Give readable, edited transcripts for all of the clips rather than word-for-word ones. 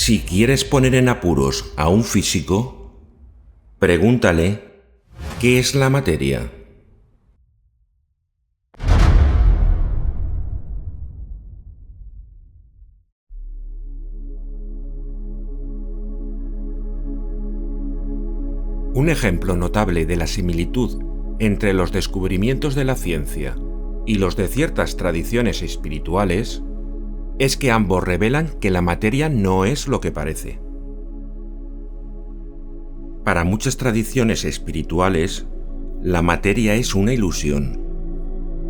Si quieres poner en apuros a un físico, pregúntale ¿qué es la materia? Un ejemplo notable de la similitud entre los descubrimientos de la ciencia y los de ciertas tradiciones espirituales es que ambos revelan que la materia no es lo que parece. Para muchas tradiciones espirituales, la materia es una ilusión,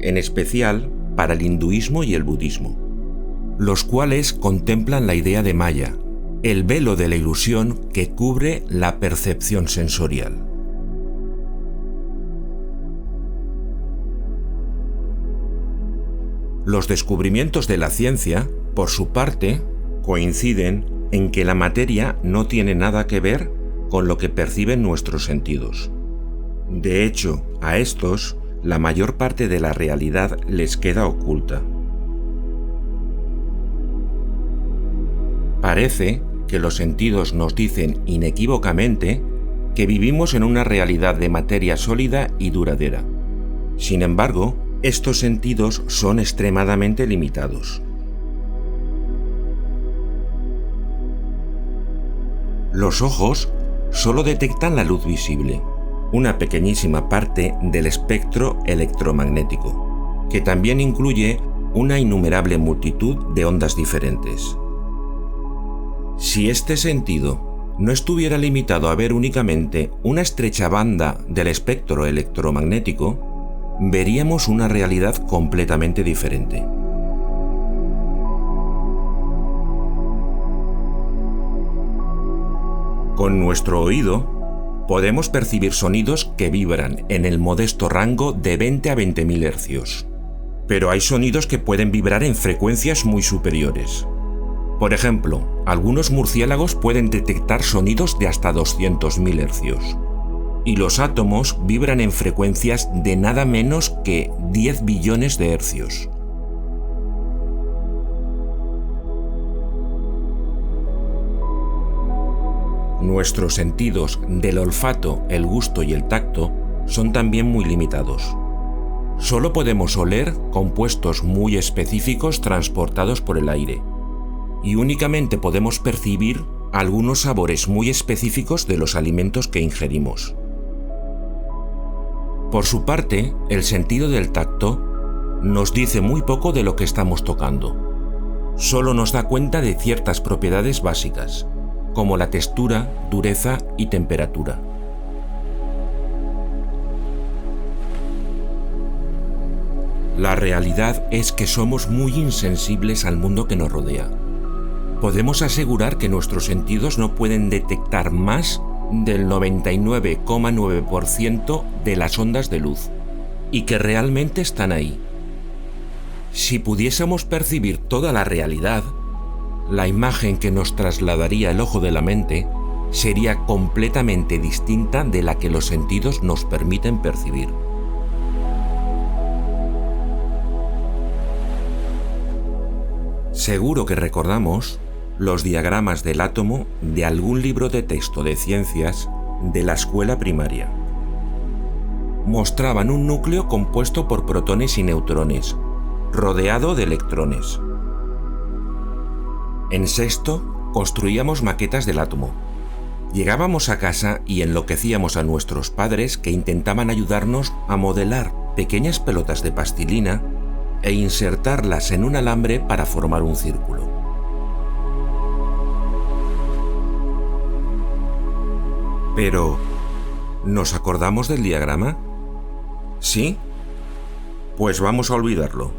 en especial para el hinduismo y el budismo, los cuales contemplan la idea de Maya, el velo de la ilusión que cubre la percepción sensorial. Los descubrimientos de la ciencia, por su parte, coinciden en que la materia no tiene nada que ver con lo que perciben nuestros sentidos. De hecho, a estos, la mayor parte de la realidad les queda oculta. Parece que los sentidos nos dicen inequívocamente que vivimos en una realidad de materia sólida y duradera. Sin embargo, estos sentidos son extremadamente limitados. Los ojos solo detectan la luz visible, una pequeñísima parte del espectro electromagnético, que también incluye una innumerable multitud de ondas diferentes. Si este sentido no estuviera limitado a ver únicamente una estrecha banda del espectro electromagnético, veríamos una realidad completamente diferente. Con nuestro oído, podemos percibir sonidos que vibran en el modesto rango de 20 a 20.000 hercios. Pero hay sonidos que pueden vibrar en frecuencias muy superiores. Por ejemplo, algunos murciélagos pueden detectar sonidos de hasta 200.000 hercios. Y los átomos vibran en frecuencias de nada menos que 10 billones de hercios. Nuestros sentidos del olfato, el gusto y el tacto son también muy limitados. Solo podemos oler compuestos muy específicos transportados por el aire, y únicamente podemos percibir algunos sabores muy específicos de los alimentos que ingerimos. Por su parte, el sentido del tacto nos dice muy poco de lo que estamos tocando. Solo nos da cuenta de ciertas propiedades básicas, como la textura, dureza y temperatura. La realidad es que somos muy insensibles al mundo que nos rodea. Podemos asegurar que nuestros sentidos no pueden detectar más del 99,9% de las ondas de luz, y que realmente están ahí. Si pudiésemos percibir toda la realidad, la imagen que nos trasladaría el ojo de la mente sería completamente distinta de la que los sentidos nos permiten percibir. Seguro que recordamos los diagramas del átomo de algún libro de texto de ciencias de la escuela primaria. Mostraban un núcleo compuesto por protones y neutrones, rodeado de electrones. En sexto, construíamos maquetas del átomo. Llegábamos a casa y enloquecíamos a nuestros padres que intentaban ayudarnos a modelar pequeñas pelotas de plastilina e insertarlas en un alambre para formar un círculo. Pero, ¿nos acordamos del diagrama? ¿Sí? Pues vamos a olvidarlo.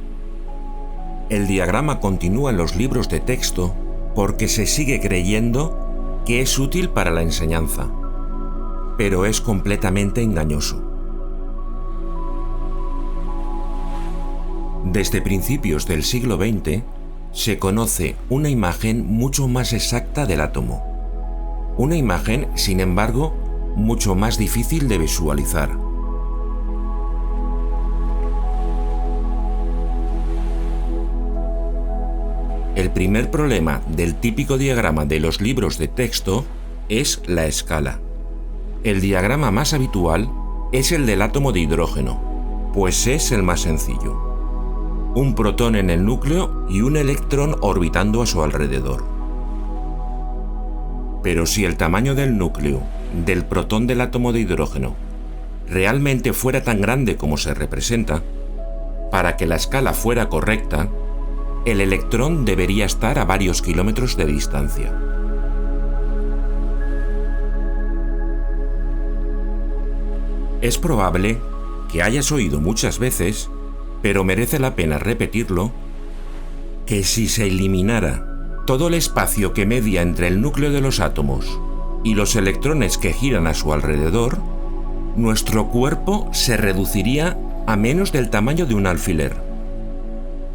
El diagrama continúa en los libros de texto porque se sigue creyendo que es útil para la enseñanza, pero es completamente engañoso. Desde principios del siglo XX se conoce una imagen mucho más exacta del átomo. Una imagen, sin embargo, mucho más difícil de visualizar. El primer problema del típico diagrama de los libros de texto es la escala. El diagrama más habitual es el del átomo de hidrógeno, pues es el más sencillo. Un protón en el núcleo y un electrón orbitando a su alrededor. Pero si el tamaño del núcleo del protón del átomo de hidrógeno realmente fuera tan grande como se representa, para que la escala fuera correcta, el electrón debería estar a varios kilómetros de distancia. Es probable que hayas oído muchas veces, pero merece la pena repetirlo, que si se eliminara todo el espacio que media entre el núcleo de los átomos y los electrones que giran a su alrededor, nuestro cuerpo se reduciría a menos del tamaño de un alfiler.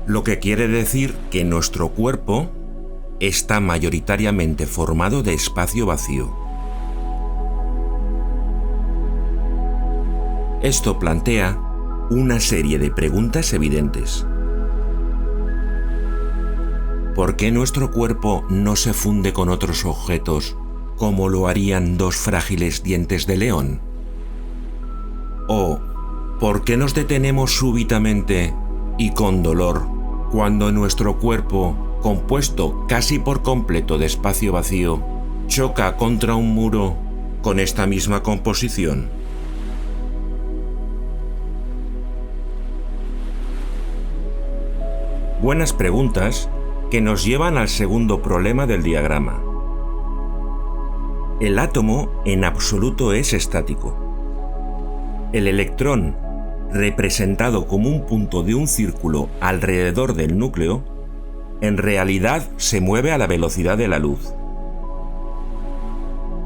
Lo que quiere decir que nuestro cuerpo está mayoritariamente formado de espacio vacío. Esto plantea una serie de preguntas evidentes. ¿Por qué nuestro cuerpo no se funde con otros objetos como lo harían dos frágiles dientes de león? ¿O por qué nos detenemos súbitamente y con dolor cuando nuestro cuerpo, compuesto casi por completo de espacio vacío, choca contra un muro con esta misma composición? Buenas preguntas que nos llevan al segundo problema del diagrama. El átomo en absoluto es estático. El electrón, representado como un punto de un círculo alrededor del núcleo, en realidad se mueve a la velocidad de la luz.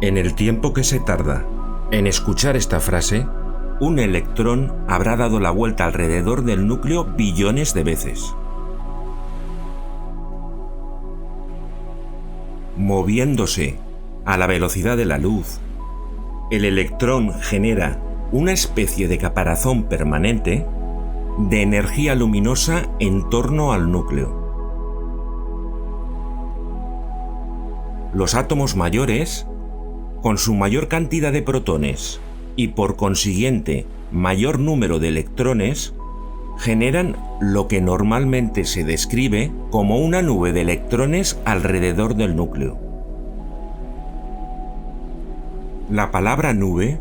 En el tiempo que se tarda en escuchar esta frase, un electrón habrá dado la vuelta alrededor del núcleo billones de veces. Moviéndose a la velocidad de la luz, el electrón genera una especie de caparazón permanente de energía luminosa en torno al núcleo. Los átomos mayores, con su mayor cantidad de protones y por consiguiente mayor número de electrones, generan lo que normalmente se describe como una nube de electrones alrededor del núcleo. La palabra nube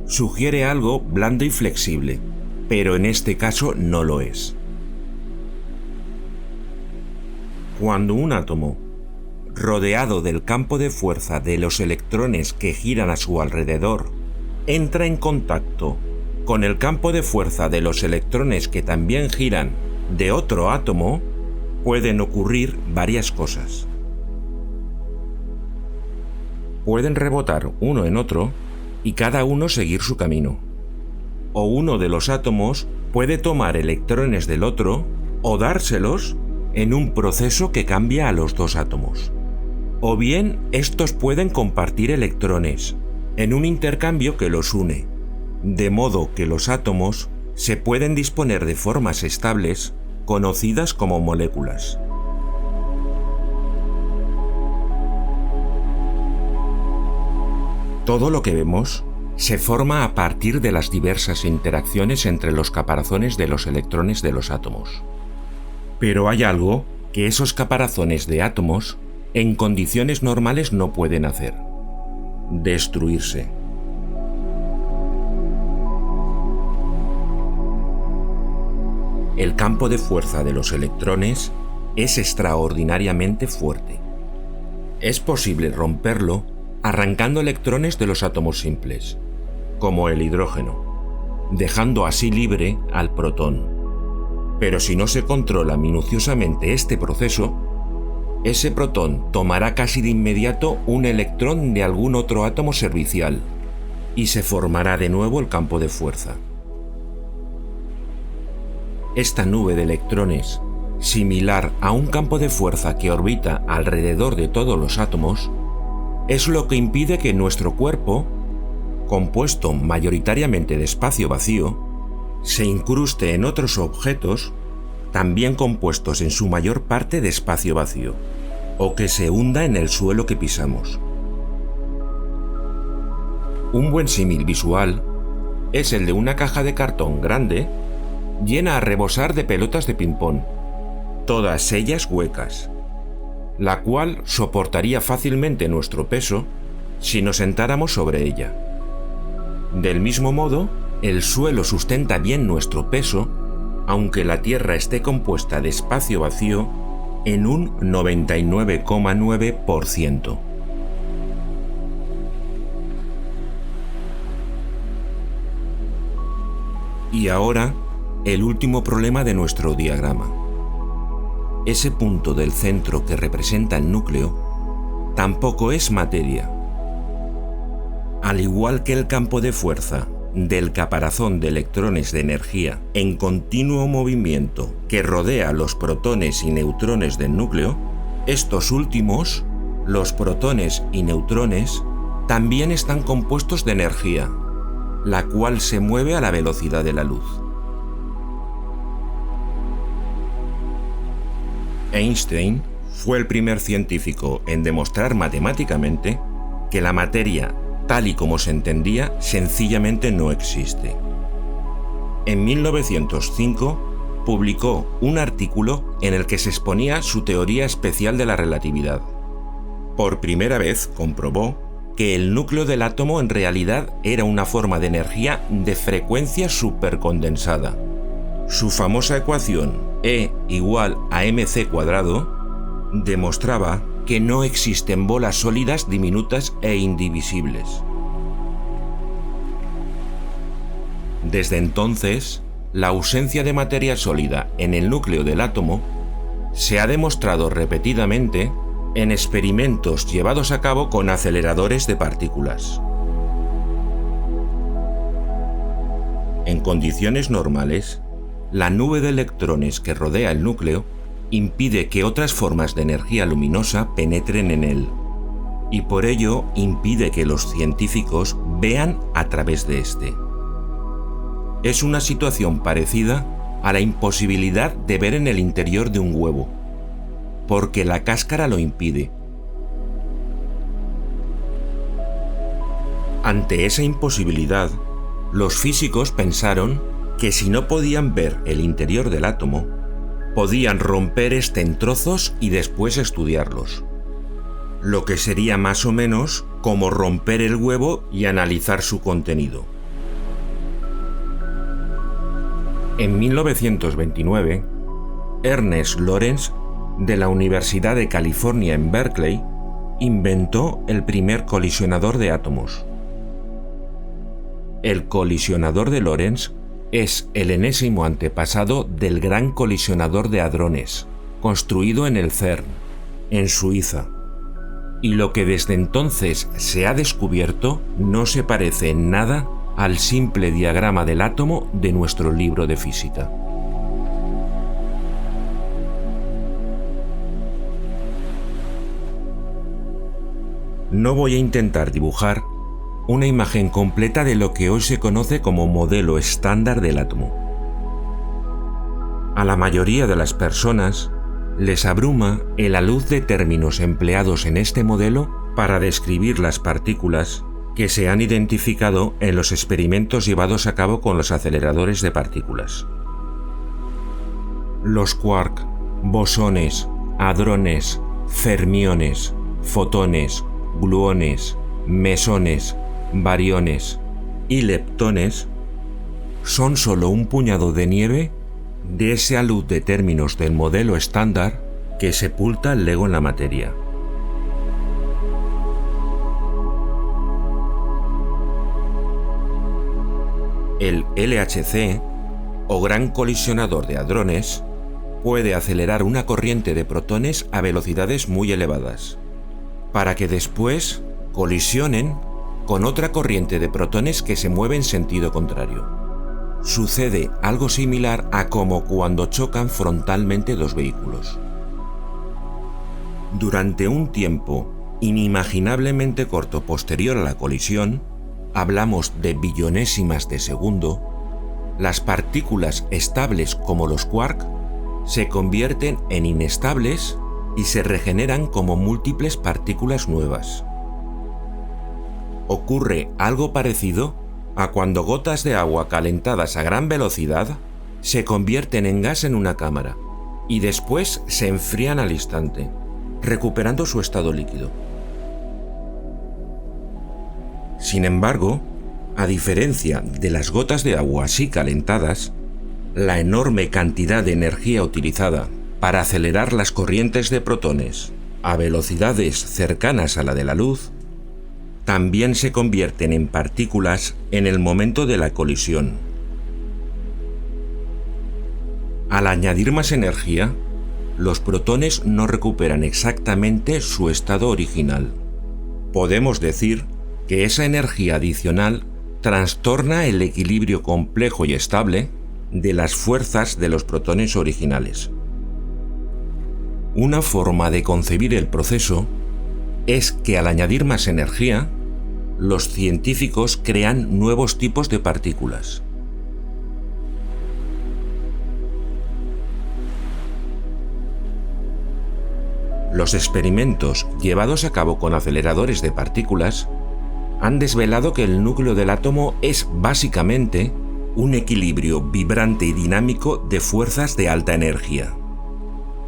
sugiere algo blando y flexible, pero en este caso no lo es. Cuando un átomo, rodeado del campo de fuerza de los electrones que giran a su alrededor, entra en contacto con el campo de fuerza de los electrones que también giran de otro átomo, pueden ocurrir varias cosas. Pueden rebotar uno en otro y cada uno seguir su camino. O uno de los átomos puede tomar electrones del otro o dárselos en un proceso que cambia a los dos átomos. O bien estos pueden compartir electrones en un intercambio que los une, de modo que los átomos se pueden disponer de formas estables conocidas como moléculas. Todo lo que vemos se forma a partir de las diversas interacciones entre los caparazones de los electrones de los átomos. Pero hay algo que esos caparazones de átomos en condiciones normales no pueden hacer: destruirse. El campo de fuerza de los electrones es extraordinariamente fuerte. Es posible romperlo arrancando electrones de los átomos simples, como el hidrógeno, dejando así libre al protón. Pero si no se controla minuciosamente este proceso, ese protón tomará casi de inmediato un electrón de algún otro átomo servicial y se formará de nuevo el campo de fuerza. Esta nube de electrones, similar a un campo de fuerza que orbita alrededor de todos los átomos, es lo que impide que nuestro cuerpo, compuesto mayoritariamente de espacio vacío, se incruste en otros objetos también compuestos en su mayor parte de espacio vacío, o que se hunda en el suelo que pisamos. Un buen símil visual es el de una caja de cartón grande llena a rebosar de pelotas de ping-pong, todas ellas huecas, la cual soportaría fácilmente nuestro peso si nos sentáramos sobre ella. Del mismo modo, el suelo sustenta bien nuestro peso, aunque la Tierra esté compuesta de espacio vacío en un 99,9%. Y ahora, el último problema de nuestro diagrama. Ese punto del centro que representa el núcleo tampoco es materia. Al igual que el campo de fuerza del caparazón de electrones de energía en continuo movimiento que rodea los protones y neutrones del núcleo, estos últimos, los protones y neutrones, también están compuestos de energía, la cual se mueve a la velocidad de la luz. Einstein fue el primer científico en demostrar matemáticamente que la materia, tal y como se entendía, sencillamente no existe. En 1905 publicó un artículo en el que se exponía su teoría especial de la relatividad. Por primera vez comprobó que el núcleo del átomo en realidad era una forma de energía de frecuencia supercondensada. Su famosa ecuación E igual a mc² demostraba que no existen bolas sólidas diminutas e indivisibles. Desde entonces, la ausencia de materia sólida en el núcleo del átomo se ha demostrado repetidamente en experimentos llevados a cabo con aceleradores de partículas. En condiciones normales, la nube de electrones que rodea el núcleo impide que otras formas de energía luminosa penetren en él, y por ello impide que los científicos vean a través de este. Es una situación parecida a la imposibilidad de ver en el interior de un huevo, porque la cáscara lo impide. Ante esa imposibilidad, los físicos pensaron que si no podían ver el interior del átomo, podían romper este en trozos y después estudiarlos. Lo que sería más o menos como romper el huevo y analizar su contenido. En 1929, Ernest Lawrence, de la Universidad de California en Berkeley, inventó el primer colisionador de átomos. El colisionador de Lorentz es el enésimo antepasado del Gran Colisionador de Hadrones, construido en el CERN, en Suiza. Y lo que desde entonces se ha descubierto no se parece en nada al simple diagrama del átomo de nuestro libro de física. No voy a intentar dibujar una imagen completa de lo que hoy se conoce como modelo estándar del átomo. A la mayoría de las personas les abruma la luz de términos empleados en este modelo para describir las partículas que se han identificado en los experimentos llevados a cabo con los aceleradores de partículas. Los quark, bosones, hadrones, fermiones, fotones, gluones, mesones, bariones y leptones son solo un puñado de nieve de esa luz de términos del modelo estándar que sepulta el Lego en la materia. El LHC, o Gran Colisionador de Hadrones, puede acelerar una corriente de protones a velocidades muy elevadas, para que después colisionen con otra corriente de protones que se mueve en sentido contrario. Sucede algo similar a como cuando chocan frontalmente dos vehículos. Durante un tiempo inimaginablemente corto posterior a la colisión, hablamos de billonésimas de segundo, las partículas estables como los quark se convierten en inestables y se regeneran como múltiples partículas nuevas. Ocurre algo parecido a cuando gotas de agua calentadas a gran velocidad se convierten en gas en una cámara y después se enfrían al instante, recuperando su estado líquido. Sin embargo, a diferencia de las gotas de agua así calentadas, la enorme cantidad de energía utilizada para acelerar las corrientes de protones a velocidades cercanas a la de la luz también se convierten en partículas en el momento de la colisión. Al añadir más energía, los protones no recuperan exactamente su estado original. Podemos decir que esa energía adicional trastorna el equilibrio complejo y estable de las fuerzas de los protones originales. Una forma de concebir el proceso es que al añadir más energía, los científicos crean nuevos tipos de partículas. Los experimentos llevados a cabo con aceleradores de partículas han desvelado que el núcleo del átomo es básicamente un equilibrio vibrante y dinámico de fuerzas de alta energía.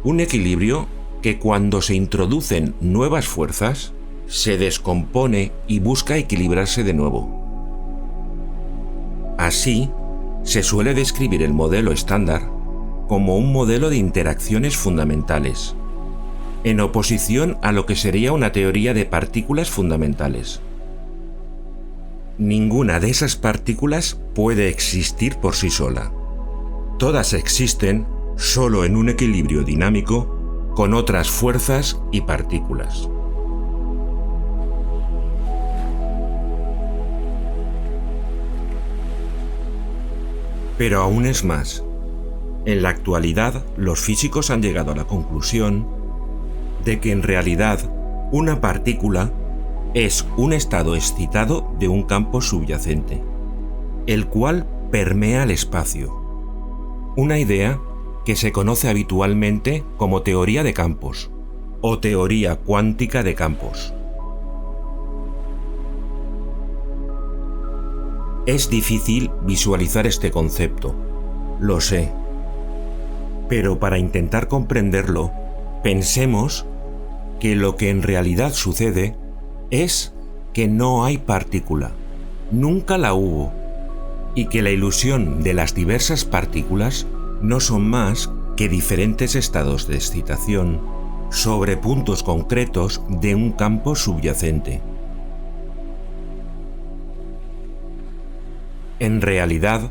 Un equilibrio que cuando se introducen nuevas fuerzas, se descompone y busca equilibrarse de nuevo. Así, se suele describir el modelo estándar como un modelo de interacciones fundamentales, en oposición a lo que sería una teoría de partículas fundamentales. Ninguna de esas partículas puede existir por sí sola. Todas existen solo en un equilibrio dinámico con otras fuerzas y partículas. Pero aún es más. En la actualidad, los físicos han llegado a la conclusión de que en realidad una partícula es un estado excitado de un campo subyacente, el cual permea el espacio. Una idea que se conoce habitualmente como teoría de campos o teoría cuántica de campos. Es difícil visualizar este concepto, lo sé, pero para intentar comprenderlo, pensemos que lo que en realidad sucede es que no hay partícula, nunca la hubo, y que la ilusión de las diversas partículas no son más que diferentes estados de excitación sobre puntos concretos de un campo subyacente. En realidad,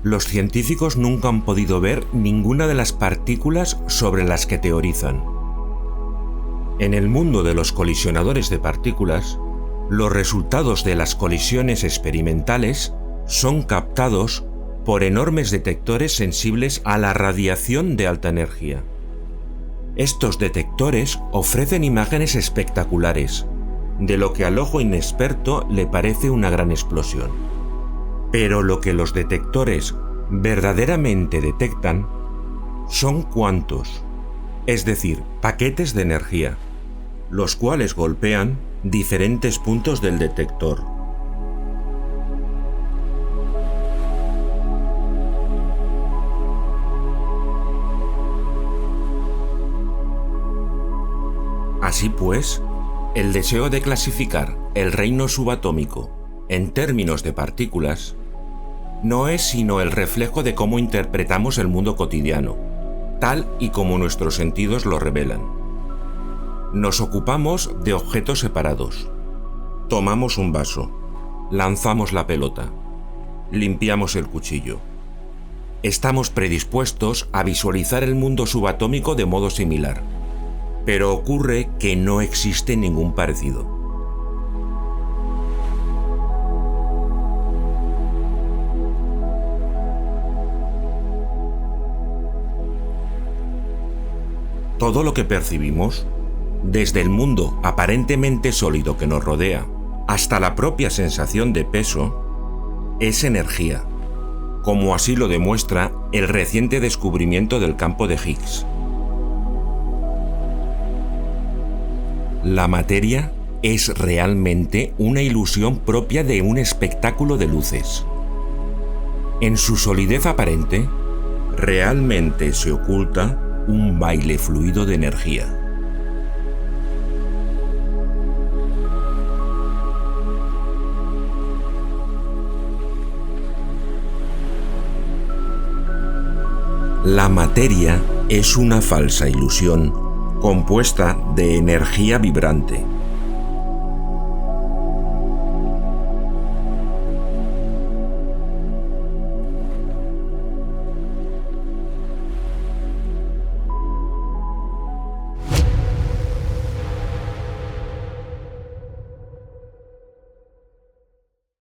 los científicos nunca han podido ver ninguna de las partículas sobre las que teorizan. En el mundo de los colisionadores de partículas, los resultados de las colisiones experimentales son captados por enormes detectores sensibles a la radiación de alta energía. Estos detectores ofrecen imágenes espectaculares, de lo que al ojo inexperto le parece una gran explosión. Pero lo que los detectores verdaderamente detectan son cuantos, es decir, paquetes de energía, los cuales golpean diferentes puntos del detector. Así pues, el deseo de clasificar el reino subatómico en términos de partículas no es sino el reflejo de cómo interpretamos el mundo cotidiano, tal y como nuestros sentidos lo revelan. Nos ocupamos de objetos separados. Tomamos un vaso, lanzamos la pelota, limpiamos el cuchillo. Estamos predispuestos a visualizar el mundo subatómico de modo similar, pero ocurre que no existe ningún parecido. Todo lo que percibimos, desde el mundo aparentemente sólido que nos rodea hasta la propia sensación de peso, es energía, como así lo demuestra el reciente descubrimiento del campo de Higgs. La materia es realmente una ilusión propia de un espectáculo de luces. En su solidez aparente, realmente se oculta un baile fluido de energía. La materia es una falsa ilusión compuesta de energía vibrante,